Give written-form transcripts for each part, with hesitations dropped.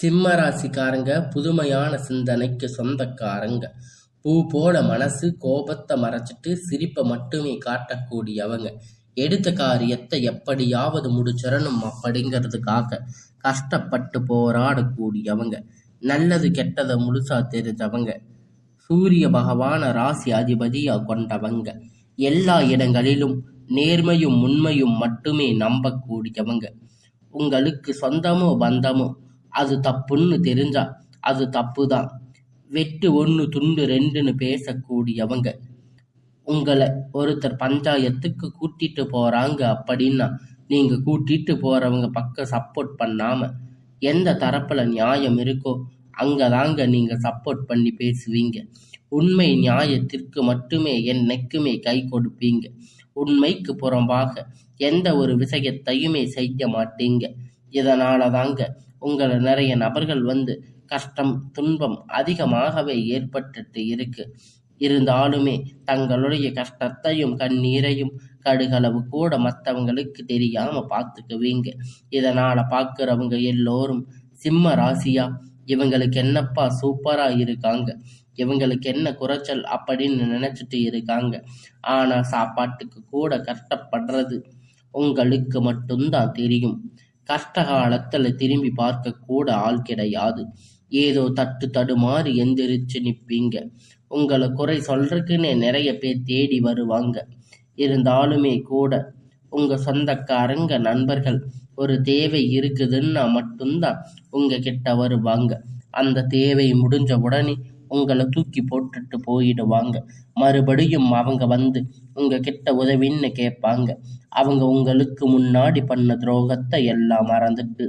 சிம்ம ராசிக்காரங்க புதுமையான சிந்தனைக்கு சொந்தக்காரங்க. பூ போல மனசு, கோபத்தை மறைச்சிட்டு சிரிப்பை மட்டுமே காட்டக்கூடியவங்க. எடுத்த காரியத்தை எப்படியாவது முடிச்சிடணும் அப்படிங்கிறதுக்காக கஷ்டப்பட்டு போராடக்கூடியவங்க. நல்லது கெட்டதை முழுசா தெரிஞ்சவங்க. சூரிய பகவான ராசி அதிபதியா கொண்டவங்க. எல்லா இடங்களிலும் நேர்மையும் உண்மையும் மட்டுமே நம்பக்கூடியவங்க. உங்களுக்கு சொந்தமோ பந்தமோ அது தப்புன்னு தெரிஞ்சா அது தப்புதான். வெட்டு ஒன்று துண்டு ரெண்டுன்னு பேசக்கூடியவங்க. உங்களை ஒருத்தர் பஞ்சாயத்துக்கு கூட்டிட்டு போறாங்க அப்படின்னா நீங்க கூட்டிட்டு போறவங்க பக்கம் சப்போர்ட் பண்ணாம எந்த தரப்புல நியாயம் இருக்கோ அங்கதாங்க நீங்க சப்போர்ட் பண்ணி பேசுவீங்க. உண்மை நியாயத்திற்கு மட்டுமே என்னைக்குமே கை கொடுப்பீங்க. உண்மைக்கு புறம்பாக எந்த ஒரு விஷயத்தையுமே செய்ய மாட்டீங்க. இதனால தாங்க உங்களை நிறைய நபர்கள் வந்து கஷ்டம் துன்பம் அதிகமாகவே ஏற்பட்டுட்டு இருக்கு. இருந்தாலுமே தங்களுடைய கஷ்டத்தையும் கண்ணீரையும் கடுகளவு கூட மற்றவங்களுக்கு தெரியாம பார்த்துக்குவீங்க. இதனால பார்க்குறவங்க எல்லோரும் சிம்ம ராசியா இவங்களுக்கு என்னப்பா சூப்பரா இருக்காங்க, இவங்களுக்கு என்ன குறைச்சல் அப்படின்னு நினைச்சிட்டு இருக்காங்க. ஆனா சாப்பாட்டுக்கு கூட கஷ்டப்படுறது உங்களுக்கு மட்டும்தான் தெரியும். கஷ்ட காலத்துல திரும்பி பார்க்க கூட ஆள் கிடையாது. ஏதோ தட்டு தடுமாறி எந்திரிச்சு நிற்பீங்க. உங்களை குறை சொல்றதுக்குன்னே நிறைய பேர் தேடி வருவாங்க. இருந்தாலுமே கூட உங்க சொந்தக்காரங்க நண்பர்கள் ஒரு தேவை இருக்குதுன்னா மட்டும்தான் உங்க கிட்ட வருவாங்க. அந்த தேவை முடிஞ்ச உடனே உங்களை தூக்கி போட்டுட்டு போயிடுவாங்க. மறுபடியும் அவங்க வந்து உங்க கிட்ட உதவின்னு கேட்பாங்க. அவங்க உங்களுக்கு முன்னாடி பண்ண துரோகத்தை எல்லாம் மறந்துட்டு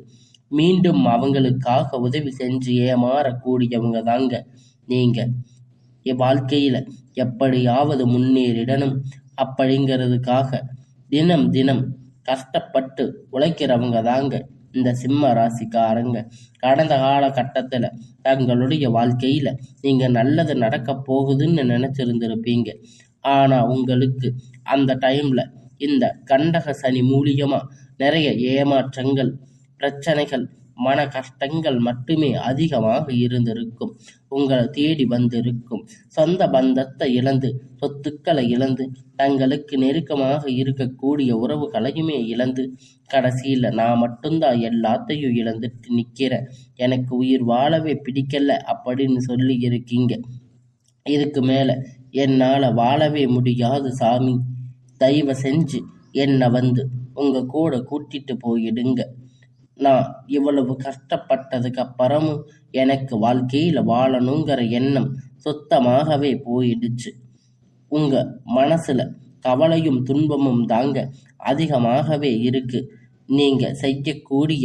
மீண்டும் அவங்களுக்காக உதவி செஞ்சு ஏமாறக்கூடியவங்க தாங்க நீங்க. வாழ்க்கையில எப்படியாவது முன்னேறிடணும் அப்படிங்கிறதுக்காக தினம் தினம் கஷ்டப்பட்டு உழைக்கிறவங்க தாங்க இந்த சிம்ம ராசிக்காரங்க. கடந்த காலகட்டத்துல தங்களுடைய வாழ்க்கையில நீங்க நல்லது நடக்க போகுதுன்னு நினைச்சிருந்திருப்பீங்க. ஆனா உங்களுக்கு அந்த டைம்ல இந்த கண்டக சனி மூலியமா நிறைய ஏமாற்றங்கள், பிரச்சனைகள், மன கஷ்டங்கள் மட்டுமே அதிகமாக இருந்திருக்கும். உங்களை தேடி வந்திருக்கும். சொந்த பந்தத்தை இழந்து, சொத்துக்களை இழந்து, தங்களுக்கு நெருக்கமாக இருக்கக்கூடிய உறவுகளையுமே இழந்து, கடைசியில நான் மட்டும்தான் எல்லாத்தையும் இழந்துட்டு நிக்கிறேன், எனக்கு உயிர் வாழவே பிடிக்கல அப்படின்னு சொல்லி இருக்கீங்க. இதுக்கு மேல என்னால வாழவே முடியாது சாமி, தயவு செஞ்சு என்னை வந்து உங்க கூட கூட்டிட்டு போயிடுங்க. நான் இவ்வளவு கஷ்டப்பட்டதுக்கு அப்புறமும் எனக்கு வாழ்க்கையில வாழணுங்கிற எண்ணம் சுத்தமாகவே போயிடுச்சு. உங்க மனசுல கவலையும் துன்பமும் தாங்க அதிகமாகவே இருக்கு. நீங்க செய்யக்கூடிய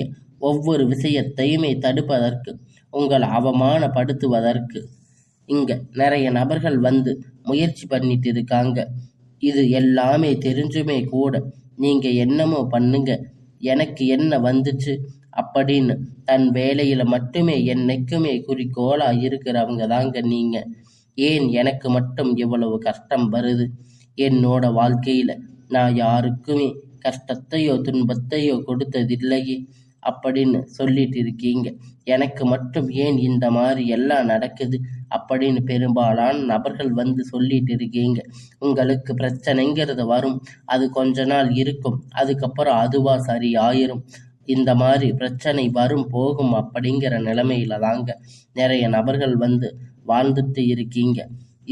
ஒவ்வொரு விஷயத்தையுமே தடுப்பதற்கு, உங்களை அவமானப்படுத்துவதற்கு இங்க நிறைய நபர்கள் வந்து முயற்சி பண்ணிட்டு இருக்காங்க. இது எல்லாமே தெரிஞ்சுமே கூட நீங்க என்னமோ பண்ணுங்க, எனக்கு என்ன வந்துச்சு அப்படின்னு தன் வேலையில மட்டுமே என்னைக்குமே குறிக்கோளா இருக்கிறவங்க தாங்க நீங்க. ஏன் எனக்கு மட்டும் இவ்வளவு கஷ்டம் வருது, என்னோட வாழ்க்கையில நான் யாருக்குமே கஷ்டத்தையோ துன்பத்தையோ கொடுத்ததில்லையே அப்படின்னு சொல்லிட்டு இருக்கீங்க. எனக்கு மட்டும் ஏன் இந்த மாதிரி எல்லாம் நடக்குது அப்படின்னு பெரும்பாலான நபர்கள் வந்து சொல்லிட்டு இருக்கீங்க. உங்களுக்கு பிரச்சனைங்கிறது வரும், அது கொஞ்ச நாள் இருக்கும், அதுக்கப்புறம் அதுவா சரி ஆயிரும். இந்த மாதிரி பிரச்சனை வரும் போகும் அப்படிங்கிற நிலைமையில தாங்க நிறைய நபர்கள் வந்து வாழ்ந்துட்டு இருக்கீங்க.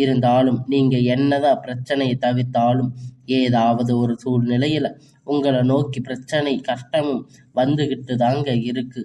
இருந்தாலும் நீங்க என்னதான் பிரச்சனையை தவிர்த்தாலும் ஏதாவது ஒரு சூழ்நிலையில உங்களை நோக்கி பிரச்சனை கஷ்டமும் வந்துகிட்டு தாங்க இருக்கு.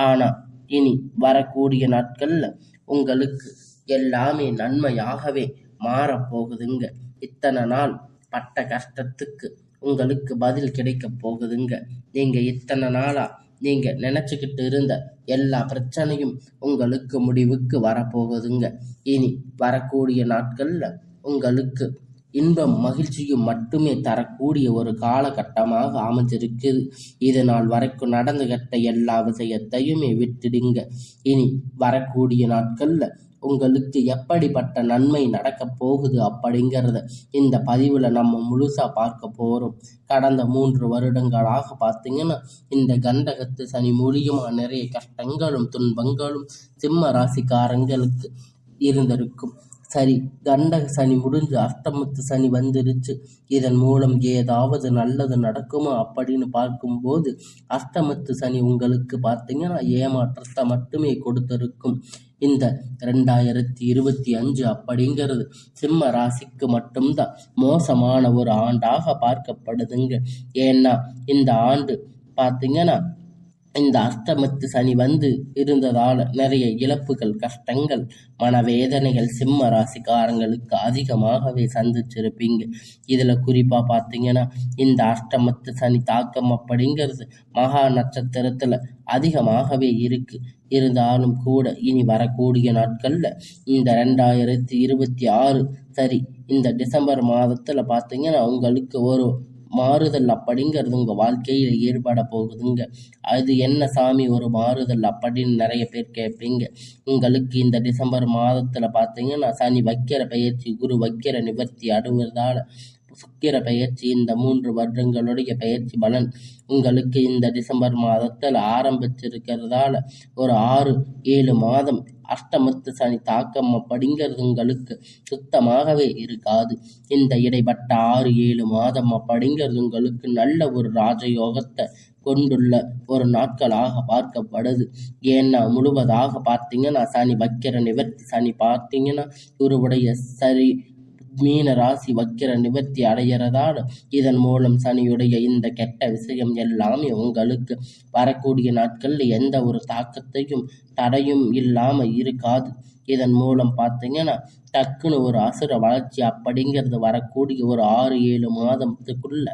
ஆனா இனி வரக்கூடிய நாட்கள்ல உங்களுக்கு எல்லாமே நன்மையாகவே மாறப்போகுதுங்க. இத்தனை நாள் பட்ட கஷ்டத்துக்கு உங்களுக்கு பதில் கிடைக்க போகுதுங்க. நீங்க இத்தனை நாளா நீங்க நினைச்சுக்கிட்டு இருந்த எல்லா பிரச்சனையும் உங்களுக்கு முடிவுக்கு வரப்போகுதுங்க. இனி வரக்கூடிய நாட்கள்ல உங்களுக்கு இன்பம் மகிழ்ச்சியும் மட்டுமே தரக்கூடிய ஒரு காலகட்டமாக அமைஞ்சிருக்குது. இது நாள் வரைக்கும் நடந்துகிட்ட எல்லா விஷயத்தையுமே விட்டுடுங்க. இனி வரக்கூடிய நாட்கள்ல உங்களுக்கு எப்படிப்பட்ட நன்மை நடக்கப் போகுது அப்படிங்கிறத இந்த பதிவில் நம்ம முழுசாக பார்க்க போகிறோம். கடந்த 3 வருடங்களாக பார்த்தீங்கன்னா இந்த கண்டகத்து சனி மூலியமாக நிறைய கஷ்டங்களும் துன்பங்களும் சிம்ம ராசிக்காரங்களுக்கு இருந்திருக்கும். சரி, கண்டக சனி முடிஞ்சு அஷ்டமத்து சனி வந்துருச்சு. இதன் மூலம் ஏதாவது நல்லது நடக்குமா அப்படின்னு பார்க்கும்போது அஷ்டமத்து சனி உங்களுக்கு பார்த்தீங்கன்னா ஏமாற்றத்தை மட்டுமே கொடுத்திருக்கும். இந்த 2025 அப்படிங்கிறது சிம்ம ராசிக்கு மட்டும்தான் மோசமான ஒரு ஆண்டாக பார்க்கப்படுதுங்க. ஏன்னா இந்த ஆண்டு பார்த்தீங்கன்னா இந்த அஷ்டமத்து சனி வந்து இருந்ததால் நிறைய இழப்புகள், கஷ்டங்கள், மனவேதனைகள் சிம்ம ராசிக்காரங்களுக்கு அதிகமாகவே சந்திச்சிருப்பீங்க. இதில் குறிப்பாக பார்த்தீங்கன்னா இந்த அஷ்டமத்து சனி தாக்கம் அப்படிங்கிறது மகா நட்சத்திரத்தில் அதிகமாகவே இருந்தாலும் கூட இனி வரக்கூடிய நாட்களில் இந்த 2026 சரி இந்த டிசம்பர் மாதத்தில் பார்த்தீங்கன்னா உங்களுக்கு ஒரு மாறுதல் அப்படிங்கிறது உங்கள் வாழ்க்கையில் ஏற்பட போகுதுங்க. அது என்ன சாமி ஒரு மாறுதல் அப்படின்னு நிறைய பேர் கேட்பீங்க. உங்களுக்கு இந்த டிசம்பர் மாதத்தில் பார்த்தீங்கன்னா சனி வக்கிர பயிற்சி, குரு வக்கிர நிவர்த்தி அடைவதால் சுக்கிர பயிற்சி, இந்த 3 வருடங்களுடைய பயிற்சி பலன் உங்களுக்கு இந்த டிசம்பர் மாதத்தில் ஆரம்பிச்சிருக்கிறதால ஒரு 6-7 மாதம் அஷ்டமத்து சனி தாக்கம் அப்படிங்கிறது உங்களுக்கு சுத்தமாகவே இருக்காது. இந்த இடைப்பட்ட 6-7 மாதம் அப்படிங்கிறது உங்களுக்கு நல்ல ஒரு ராஜயோகத்தை கொண்டுள்ள ஒரு நாட்களாக பார்க்கப்படுது. ஏன்னா முழுவதாக பார்த்தீங்கன்னா சனி வக்கிர நிவர்த்தி சனி பார்த்தீங்கன்னா குருவுடைய சரி மீன ராசி வக்கிர நிவர்த்தி அடைகிறதால் இதன் மூலம் சனியுடைய இந்த கெட்ட விஷயம் எல்லாமே உங்களுக்கு வரக்கூடிய நாட்களில் எந்த ஒரு தாக்கத்தையும் தடையும் இல்லாமல் இருக்காது. இதன் மூலம் பார்த்தீங்கன்னா டக்குன்னு ஒரு அசுர வளர்ச்சி அப்படிங்கிறது வரக்கூடிய ஒரு 6-7 மாதத்துக்குள்ள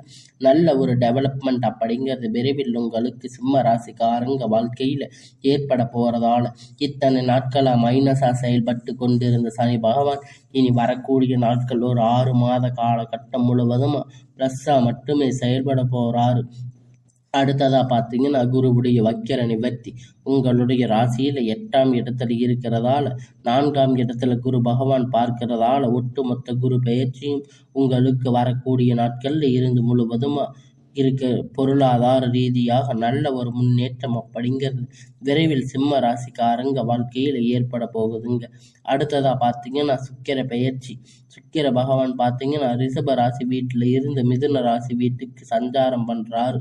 நல்ல ஒரு டெவலப்மெண்ட் அப்படிங்கிறது விரைவில் உங்களுக்கு சிம்ம ராசிக்காரங்க வாழ்க்கையில் ஏற்பட போகிறதால இத்தனை நாட்களாக மைனஸாக செயல்பட்டு கொண்டிருந்த சனி பகவான் இனி வரக்கூடிய நாட்கள் ஒரு 6 மாத காலகட்டம் முழுவதும் ப்ளஸ்ஸாக மட்டுமே செயல்பட போகிறாரு. அடுத்ததாக பார்த்தீங்கன்னா குருவுடைய வக்கிர நிவர்த்தி உங்களுடைய ராசியில் 8ஆம் இடத்துல இருக்கிறதால 4ஆம் இடத்துல குரு பகவான் பார்க்கிறதால ஒட்டுமொத்த குரு பெயர்ச்சியும் உங்களுக்கு வரக்கூடிய நாட்களில் இருந்து முழுவதுமாக பொருளாதார ரீதியாக நல்ல ஒரு முன்னேற்றம் அப்படிங்கிறது விரைவில் சிம்ம ராசிக்காரங்க வாழ்க்கையில் ஏற்பட போகுதுங்க. அடுத்ததாக பார்த்தீங்கன்னா சுக்கிர பெயர்ச்சி. சுக்கிர பகவான் பார்த்தீங்கன்னா ரிஷப ராசி வீட்டில் இருந்து மிதுன ராசி வீட்டுக்கு சஞ்சாரம் பண்ணுறாரு.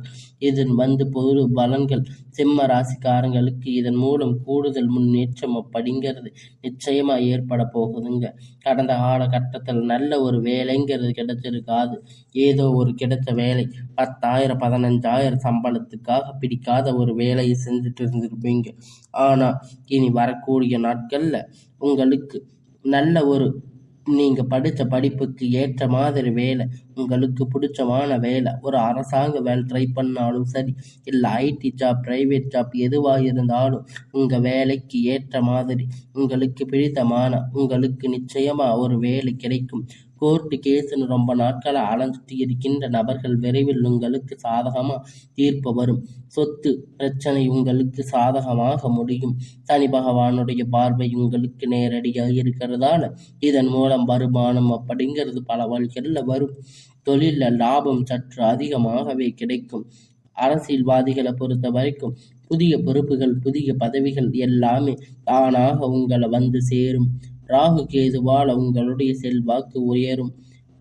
இதன் பொது பலன்கள் சிம்ம ராசிக்காரங்களுக்கு இதன் மூலம் கூடுதல் முன்னேற்றம் அப்படிங்கிறது நிச்சயமாக ஏற்பட போகுதுங்க. கடந்த காலகட்டத்தில் நல்ல ஒரு வேலைங்கிறது கிடைச்சிருக்காது. ஏதோ ஒரு கிடைச்ச வேலை 10,000 15,000 சம்பளத்துக்காக பிடிக்காத ஒரு வேலையை செஞ்சுட்டு இருந்திருப்பீங்க. ஆனால் இனி வரக்கூடிய நாட்களில் உங்களுக்கு நல்ல ஒரு நீங்கள் படித்த படிப்புக்கு ஏற்ற மாதிரி வேலை, உங்களுக்கு பிடிச்சமான வேலை, ஒரு அரசாங்க வேலை ட்ரை பண்ணாலும் சரி, இல்லை ஐடி ஜாப், ப்ரைவேட் ஜாப் எதுவாக இருந்தாலும் உங்கள் வேலைக்கு ஏற்ற மாதிரி உங்களுக்கு பிடித்தமான உங்களுக்கு நிச்சயமாக ஒரு வேலை கிடைக்கும். கோர்ட்டு கேஸுன்னு ரொம்ப நாட்களாக அலைஞ்சிட்டு இருக்கின்ற நபர்கள் விரைவில் உங்களுக்கு சாதகமாக தீர்ப்பு வரும். சொத்து பிரச்சனை உங்களுக்கு சாதகமாக முடியும். சனி பகவானுடைய பார்வை உங்களுக்கு நேரடியாக இருக்கிறதால இதன் மூலம் வருமானம் அப்படிங்கிறது பல வழிகளில் வரும். தொழிலில் லாபம் சற்று அதிகமாகவே கிடைக்கும். அரசியல்வாதிகளை பொறுத்த வரைக்கும் புதிய பொறுப்புகள், புதிய பதவிகள் எல்லாமே தானாக உங்களை வந்து சேரும். ராகு கேதுவால் உங்களுடைய செல்வாக்கு உயரும்.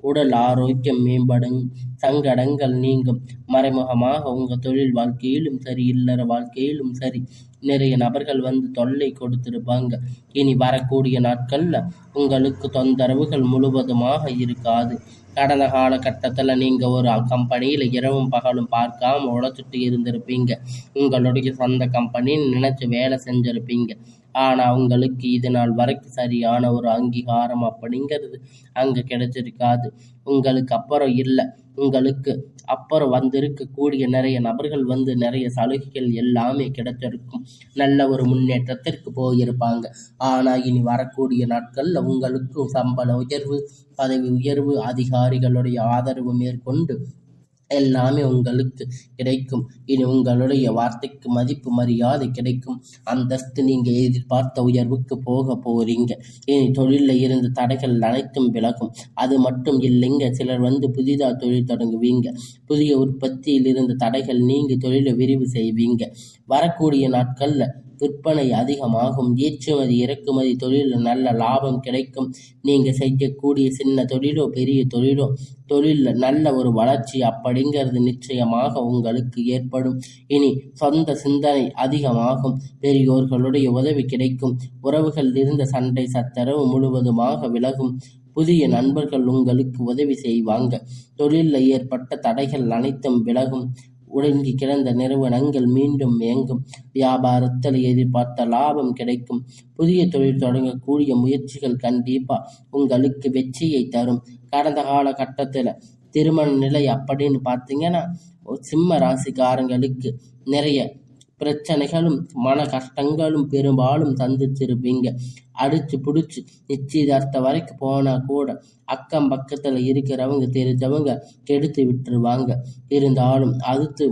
உடல் ஆரோக்கியம் மேம்படும். சங்கடங்கள் நீங்கும். மறைமுகமாக உங்கள் தொழில் வாழ்க்கையிலும் சரி, இல்லற வாழ்க்கையிலும் சரி நிறைய நபர்கள் வந்து தொல்லை கொடுத்திருப்பாங்க. இனி வரக்கூடிய நாட்களில் உங்களுக்கு தொந்தரவுகள் முழுவதுமாக இருக்காது. கடந்த காலகட்டத்தில் நீங்கள் ஒரு கம்பெனியில் இரவும் பகலும் பார்க்காம உழைச்சிட்டு இருந்திருப்பீங்க. உங்களுடைய சொந்த கம்பெனின்னு நினச்சி வேலை செஞ்சுருப்பீங்க. ஆனால் உங்களுக்கு இது நாள் வரைக்கும் சரியான ஒரு அங்கீகாரம் அப்படிங்கிறது அங்கே கிடைச்சிருக்காது. உங்களுக்கு அப்புறம் இல்லை, உங்களுக்கு அப்புறம் வந்திருக்கக்கூடிய நிறைய நபர்கள் வந்து நிறைய சலுகைகள் எல்லாமே கிடைச்சிருக்கும். நல்ல ஒரு முன்னேற்றத்திற்கு போயிருப்பாங்க. ஆனால் இனி வரக்கூடிய நாட்களில் உங்களுக்கு சம்பள உயர்வு, பதவி உயர்வு, அதிகாரிகளுடைய ஆதரவு மேற்கொண்டு எல்லாமே உங்களுக்கு கிடைக்கும். இனி உங்களுடைய வார்த்தைக்கு மதிப்பு மரியாதை கிடைக்கும். அந்தஸ்து நீங்க எதிர்பார்த்த உயர்வுக்கு போக போறீங்க. இனி தொழிலில் இருந்த தடைகள் அனைத்தும் விலகும். அது மட்டும் இல்லைங்க, சிலர் புதிதாக தொழில் தொடங்குவீங்க. புதிய உற்பத்தியில் இருந்த தடைகள் நீங்கி தொழிலை விரிவு செய்வீங்க. வரக்கூடிய நாட்கள்ல விற்பனை அதிகமாகும். ஏற்றுமதி இறக்குமதி தொழிலில் நல்ல லாபம் கிடைக்கும். நீங்க செய்யக்கூடிய சின்ன தொழிலோ பெரிய தொழிலில் நல்ல ஒரு வளர்ச்சி அப்படிங்கிறது நிச்சயமாக உங்களுக்கு ஏற்படும். இனி சொந்த சிந்தனை அதிகமாகும். பெரியோர்களுடைய உதவி கிடைக்கும். உறவுகள் இருந்த சண்டை சச்சரவு முழுவதுமாக விலகும். புதிய நண்பர்கள் உங்களுக்கு உதவி செய்வாங்க. தொழிலில் ஏற்பட்ட தடைகள் அனைத்தும் விலகும். ஒடுங்கி கிடந்த நிறுவனங்கள் மீண்டும் இயங்கும். வியாபாரத்தில் எதிர்பார்த்த லாபம் கிடைக்கும். புதிய தொழில் தொடங்கக்கூடிய முயற்சிகள் கண்டிப்பா உங்களுக்கு வெற்றியை தரும். கடந்த காலகட்டத்தில் திருமண நிலை அப்படின்னு பார்த்தீங்கன்னா, சிம்ம ராசிக்காரங்களுக்கு நிறைய பிரச்சனைகளும் மன கஷ்டங்களும் பெரும்பாலும் சந்திச்சிருப்பீங்க. அடிச்சு பிடிச்சி நிச்சயதார்த்தம் வரைக்கும் போனால் கூட அக்கம் பக்கத்தில் இருக்கிறவங்க தெரிஞ்சவங்க கெடுத்து விட்டுருவாங்க. இருந்தாலும் அடுத்து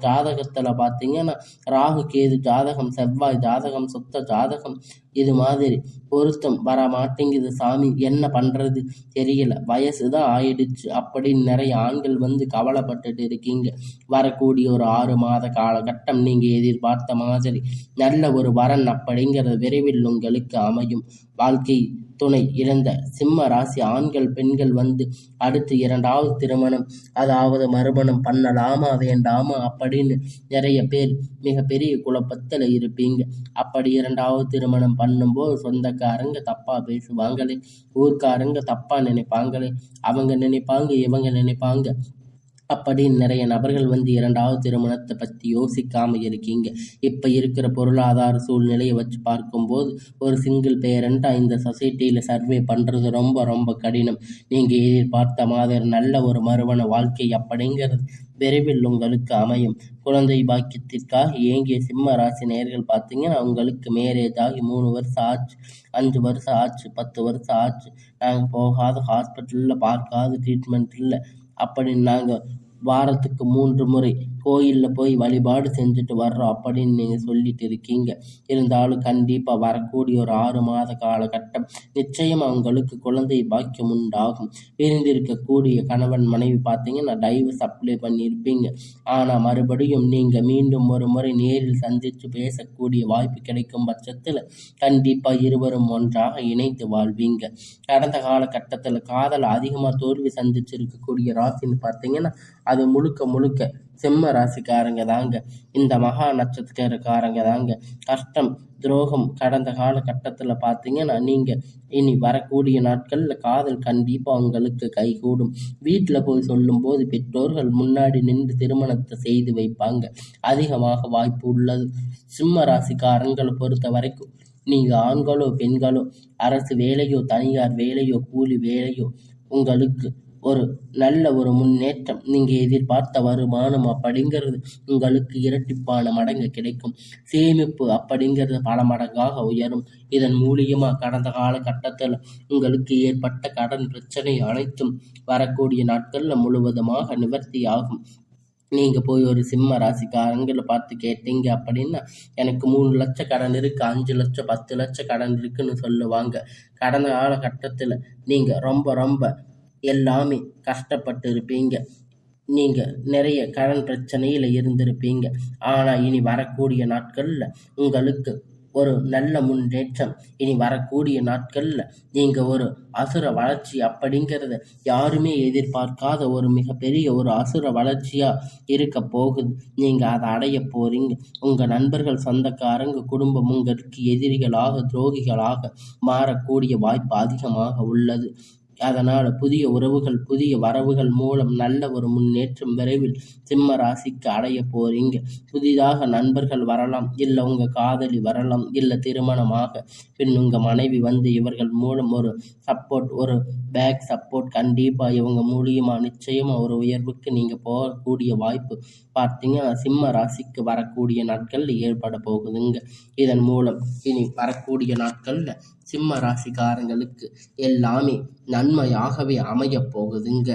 ஜாதகத்தில் பார்த்தீங்கன்னா, ராகு கேது ஜாதகம், செவ்வாய் ஜாதகம், சுத்த ஜாதகம், இது மாதிரி பொருத்தம் வர மாட்டேங்குது சாமி, என்ன பண்ணுறது தெரியல, வயசு தான் ஆயிடுச்சு அப்படின்னு நிறைய ஆண்கள் கவலைப்பட்டுட்டு இருக்கீங்க. வரக்கூடிய ஒரு 6 மாத காலகட்டம் நீங்கள் எதிர்பார்த்த மாதிரி நல்ல ஒரு வரன் அப்படிங்கிறது விரைவில் உங்களுக்கு அமையும். வாழ்க்கை துணை இழந்த சிம்ம ராசி ஆண்கள் பெண்கள் அடுத்து 2வது திருமணம், அதாவது மறுமணம் பண்ணலாமா வேண்டாமா அப்படின்னு நிறைய பேர் மிகப்பெரிய குழப்பத்தில் இருப்பீங்க. அப்படி 2வது திருமணம் பண்ணும்போது சொந்தக்காரங்க தப்பா பேசுவாங்களே, ஊர்க்காரங்க தப்பா நினைப்பாங்களே, அவங்க நினைப்பாங்க இவங்க நினைப்பாங்க அப்படின்னு நிறைய நபர்கள் 2வது திருமணத்தை பற்றி யோசிக்காமல் இருக்கீங்க. இப்போ இருக்கிற பொருளாதார சூழ்நிலையை வச்சு பார்க்கும்போது ஒரு சிங்கிள் பேரண்ட்டாக இந்த சொசைட்டியில் சர்வே பண்ணுறது ரொம்ப ரொம்ப கடினம். நீங்கள் எதிர்பார்த்த மாதிரி நல்ல ஒரு மறுமண வாழ்க்கை அப்படிங்கிறது விரைவில் உங்களுக்கு அமையும். குழந்தை பாக்கியத்திற்காக ஏங்கிய சிம்ம ராசி நேயர்கள் பார்த்தீங்கன்னா, உங்களுக்கு மேரேஜ் ஆகி 3 வருஷம் ஆச்சு, 5 வருஷம் ஆச்சு, 10 வருஷம் ஆச்சு, நாங்கள் போகாத ஹாஸ்பிட்டலில் பார்க்காத ட்ரீட்மெண்ட் இல்லை அப்படின்னு நாங்கள் வாரத்துக்கு 3 முறை கோயிலில் போய் வழிபாடு செஞ்சுட்டு வர்றோம் அப்படின்னு நீங்கள் சொல்லிட்டு இருக்கீங்க. இருந்தாலும் கண்டிப்பாக வரக்கூடிய ஒரு 6 மாத காலகட்டம் நிச்சயமாக உங்களுக்கு குழந்தை பாக்கியம் உண்டாகும். பிரிந்திருக்கக்கூடிய கணவன் மனைவி பார்த்தீங்கன்னா டைவர்ஸ் அப்ளை பண்ணியிருப்பீங்க. ஆனால் மறுபடியும் நீங்கள் மீண்டும் ஒரு முறை நேரில் சந்தித்து பேசக்கூடிய வாய்ப்பு கிடைக்கும் பட்சத்தில் கண்டிப்பாக இருவரும் ஒன்றாக இணைந்து வாழ்வீங்க. கடந்த காலகட்டத்தில் காதல் அதிகமாக தோல்வி சந்திச்சிருக்கக்கூடிய ராசின்னு பார்த்தீங்கன்னா அது முழுக்க சிம்ம ராசிக்காரங்க தாங்க. இந்த மகா நட்சத்திரக்காரங்க தாங்க. கஷ்டம் துரோகம் கடந்த காலகட்டத்தில் பார்த்தீங்கன்னா நீங்கள் இனி வரக்கூடிய நாட்களில் காதல் கண்டிப்பாக உங்களுக்கு கைகூடும். வீட்டில் போய் சொல்லும்போது பெற்றோர்கள் முன்னாடி நின்று திருமணத்தை செய்து வைப்பாங்க. அதிகமாக வாய்ப்பு உள்ளது. சிம்ம ராசிக்காரங்களை பொறுத்த வரைக்கும் நீங்கள் ஆண்களோ பெண்களோ அரசு வேலையோ தனியார் வேலையோ கூலி வேலையோ உங்களுக்கு ஒரு நல்ல ஒரு முன்னேற்றம், நீங்கள் எதிர்பார்த்த வருமானம் அப்படிங்கிறது உங்களுக்கு இரட்டிப்பான மடங்கு கிடைக்கும். சேமிப்பு அப்படிங்கிறது பல மடங்காக உயரும். இதன் மூலியமாக கடந்த காலகட்டத்தில் உங்களுக்கு ஏற்பட்ட கடன் பிரச்சனை அனைத்தும் வரக்கூடிய நாட்களில் முழுவதுமாக நிவர்த்தி ஆகும். நீங்கள் போய் ஒரு சிம்ம ராசிக்காரங்களை பார்த்து கேட்டீங்க அப்படின்னா, எனக்கு 3 லட்சம் கடன் இருக்குது, 5 லட்சம் 10 லட்சம் கடன் இருக்குன்னு சொல்லுவாங்க. கடந்த காலகட்டத்தில் நீங்கள் ரொம்ப எல்லாமே கஷ்டப்பட்டு இருப்பீங்க. நீங்கள் நிறைய கடன் பிரச்சனையில் இருந்திருப்பீங்க. ஆனால் இனி வரக்கூடிய நாட்களில் உங்களுக்கு ஒரு நல்ல முன்னேற்றம். இனி வரக்கூடிய நாட்களில் நீங்கள் ஒரு அசுர வளர்ச்சி அப்படிங்கிறத யாருமே எதிர்பார்க்காத ஒரு மிகப்பெரிய ஒரு அசுர வளர்ச்சியாக இருக்க போகுது. நீங்கள் அதை அடைய போகிறீங்க. உங்கள் நண்பர்கள் சொந்தக்காரங்க குடும்பம் உங்களுக்கு எதிரிகளாக துரோகிகளாக மாறக்கூடிய வாய்ப்பு அதிகமாக உள்ளது. அதனால் புதிய உறவுகள் புதிய வரவுகள் மூலம் நல்ல ஒரு முன்னேற்றம் விரைவில் சிம்ம ராசிக்கு அடைய போறீங்க. புதிதாக நண்பர்கள் வரலாம், இல்லை உங்கள் காதலி வரலாம், இல்லை திருமணமாக பின் உங்கள் மனைவி இவர்கள் மூலம் ஒரு சப்போர்ட், ஒரு பேக் சப்போர்ட் கண்டிப்பாக இவங்க மூலியமாக நிச்சயமாக ஒரு உயர்வுக்கு நீங்கள் போகக்கூடிய வாய்ப்பு பார்த்தீங்கன்னா சிம்ம ராசிக்கு வரக்கூடிய நாட்களில் ஏற்பட போகுதுங்க. இதன் மூலம் இனி வரக்கூடிய நாட்களில் சிம்ம ராசிக்காரங்களுக்கு எல்லாமே நன்மையாகவே அமைய போகுதுங்க.